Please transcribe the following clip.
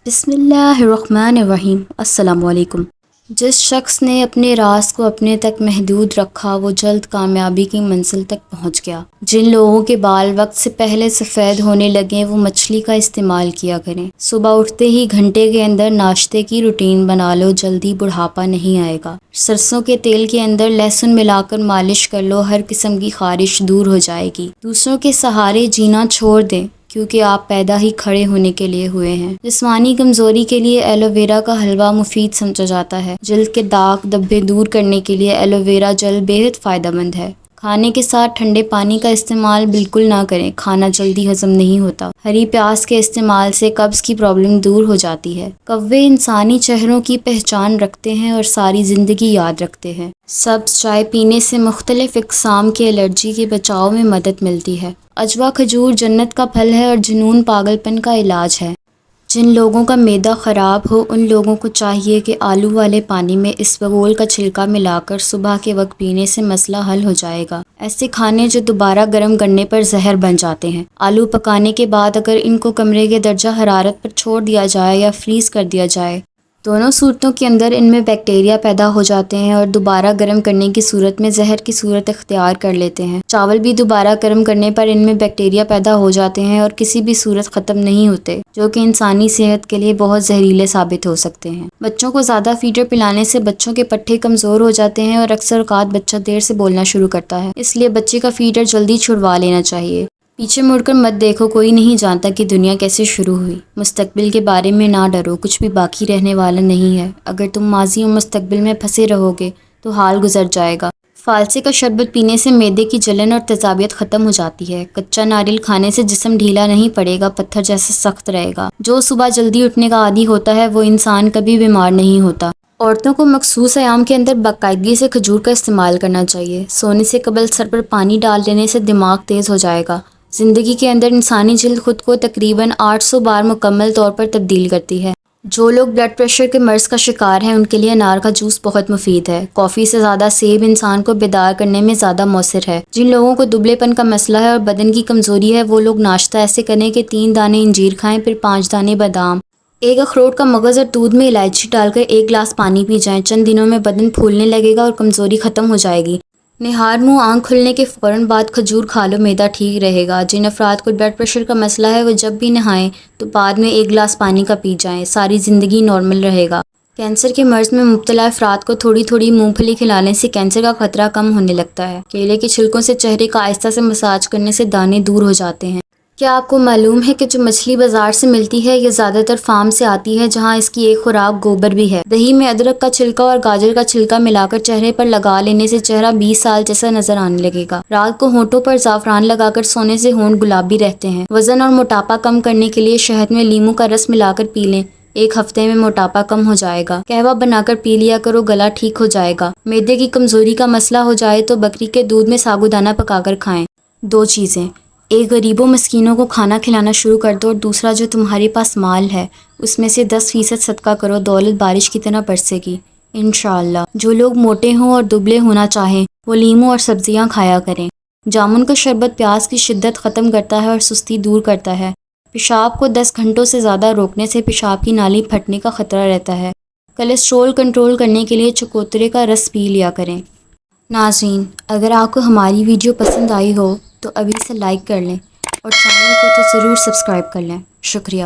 بسم اللہ الرحمن الرحیم۔ السلام علیکم۔ جس شخص نے اپنے راز کو اپنے تک محدود رکھا وہ جلد کامیابی کی منزل تک پہنچ گیا۔ جن لوگوں کے بال وقت سے پہلے سفید ہونے لگے وہ مچھلی کا استعمال کیا کریں۔ صبح اٹھتے ہی گھنٹے کے اندر ناشتے کی روٹین بنا لو، جلدی بڑھاپا نہیں آئے گا۔ سرسوں کے تیل کے اندر لہسن ملا کر مالش کر لو، ہر قسم کی خارش دور ہو جائے گی۔ دوسروں کے سہارے جینا چھوڑ دیں کیونکہ آپ پیدا ہی کھڑے ہونے کے لیے ہوئے ہیں۔ جسمانی کمزوری کے لیے ایلو ویرا کا حلوہ مفید سمجھا جاتا ہے۔ جلد کے داغ دھبے دور کرنے کے لیے ایلو ویرا جل بےحد فائدہ مند ہے۔ کھانے کے ساتھ ٹھنڈے پانی کا استعمال بالکل نہ کریں، کھانا جلدی ہضم نہیں ہوتا۔ ہری پیاز کے استعمال سے قبض کی پرابلم دور ہو جاتی ہے۔ کوے انسانی چہروں کی پہچان رکھتے ہیں اور ساری زندگی یاد رکھتے ہیں۔ سبز چائے پینے سے مختلف اقسام کے الرجی کے بچاؤ میں مدد ملتی ہے۔ عجوا کھجور جنت کا پھل ہے اور جنون پاگل پن کا علاج ہے۔ جن لوگوں کا معدہ خراب ہو ان لوگوں کو چاہیے کہ آلو والے پانی میں اسبگول کا چھلکا ملا کر صبح کے وقت پینے سے مسئلہ حل ہو جائے گا۔ ایسے کھانے جو دوبارہ گرم کرنے پر زہر بن جاتے ہیں، آلو پکانے کے بعد اگر ان کو کمرے کے درجہ حرارت پر چھوڑ دیا جائے یا فریز کر دیا جائے، دونوں صورتوں کے اندر ان میں بیکٹیریا پیدا ہو جاتے ہیں اور دوبارہ گرم کرنے کی صورت میں زہر کی صورت اختیار کر لیتے ہیں۔ چاول بھی دوبارہ گرم کرنے پر ان میں بیکٹیریا پیدا ہو جاتے ہیں اور کسی بھی صورت ختم نہیں ہوتے، جو کہ انسانی صحت کے لیے بہت زہریلے ثابت ہو سکتے ہیں۔ بچوں کو زیادہ فیڈر پلانے سے بچوں کے پٹھے کمزور ہو جاتے ہیں اور اکثر اوقات بچہ دیر سے بولنا شروع کرتا ہے، اس لیے بچے کا فیڈر جلدی چھڑوا لینا چاہیے۔ پیچھے مڑ کر مت دیکھو، کوئی نہیں جانتا کہ دنیا کیسے شروع ہوئی۔ مستقبل کے بارے میں نہ ڈرو، کچھ بھی باقی رہنے والا نہیں ہے۔ اگر تم ماضی اور مستقبل میں پھنسے رہو گے تو حال گزر جائے گا۔ فالسے کا شربت پینے سے معدے کی جلن اور تیزابیت ختم ہو جاتی ہے۔ کچا ناریل کھانے سے جسم ڈھیلا نہیں پڑے گا، پتھر جیسا سخت رہے گا۔ جو صبح جلدی اٹھنے کا عادی ہوتا ہے وہ انسان کبھی بیمار نہیں ہوتا۔ عورتوں کو مخصوص ایام کے اندر باقاعدگی سے کھجور کا استعمال کرنا چاہیے۔ سونے سے قبل سر پر پانی ڈال لینے سے دماغ تیز ہو جائے گا۔ زندگی کے اندر انسانی جلد خود کو تقریباً 800 بار مکمل طور پر تبدیل کرتی ہے۔ جو لوگ بلڈ پریشر کے مرض کا شکار ہیں ان کے لیے انار کا جوس بہت مفید ہے۔ کافی سے زیادہ سیب انسان کو بیدار کرنے میں زیادہ مؤثر ہے۔ جن لوگوں کو دبلے پن کا مسئلہ ہے اور بدن کی کمزوری ہے وہ لوگ ناشتہ ایسے کریں کہ 3 دانے انجیر کھائیں، پھر 5 دانے بادام، 1 اخروٹ کا مغز اور دودھ میں الائچی ڈال کر 1 گلاس پانی پی جائیں۔ چند دنوں میں بدن پھولنے لگے گا اور کمزوری ختم ہو جائے گی۔ نہار منہ آنکھ کھلنے کے فوراً بعد کھجور کھا لو، معدہ ٹھیک رہے گا۔ جن افراد کو بلڈ پریشر کا مسئلہ ہے وہ جب بھی نہائیں تو بعد میں 1 گلاس پانی کا پی جائیں، ساری زندگی نارمل رہے گا۔ کینسر کے مرض میں مبتلا افراد کو تھوڑی تھوڑی مونگ پھلی کھلانے سے کینسر کا خطرہ کم ہونے لگتا ہے۔ کیلے کے چھلکوں سے چہرے کا آہستہ سے مساج کرنے سے دانے دور ہو جاتے ہیں۔ کیا آپ کو معلوم ہے کہ جو مچھلی بازار سے ملتی ہے یہ زیادہ تر فارم سے آتی ہے جہاں اس کی ایک خوراک گوبر بھی ہے۔ دہی میں ادرک کا چھلکا اور گاجر کا چھلکا ملا کر چہرے پر لگا لینے سے چہرہ 20 سال جیسا نظر آنے لگے گا۔ رات کو ہونٹوں پر زعفران لگا کر سونے سے ہونٹ گلابی رہتے ہیں۔ وزن اور موٹاپا کم کرنے کے لیے شہد میں لیموں کا رس ملا کر پی لیں، 1 ہفتے میں موٹاپا کم ہو جائے گا۔ قہوہ بنا کر پی لیا کرو، گلا ٹھیک ہو جائے گا۔ معدے کی کمزوری کا مسئلہ ہو جائے تو بکری کے دودھ میں ساگودانہ پکا کر کھائیں۔ 2 چیزیں، ایک غریبوں مسکینوں کو کھانا کھلانا شروع کر دو اور دوسرا جو تمہارے پاس مال ہے اس میں سے 10% صدقہ کرو، دولت بارش کی طرح برسے گی انشاءاللہ۔ جو لوگ موٹے ہوں اور دبلے ہونا چاہیں وہ لیموں اور سبزیاں کھایا کریں۔ جامن کا شربت پیاس کی شدت ختم کرتا ہے اور سستی دور کرتا ہے۔ پیشاب کو 10 گھنٹوں سے زیادہ روکنے سے پیشاب کی نالی پھٹنے کا خطرہ رہتا ہے۔ کولیسٹرول کنٹرول کرنے کے لیے چکوترے کا رس پی لیا کریں۔ ناظرین، اگر آپ کو ہماری ویڈیو پسند آئی ہو تو ابھی سے لائک کر لیں اور چینل کو تو ضرور سبسکرائب کر لیں۔ شکریہ۔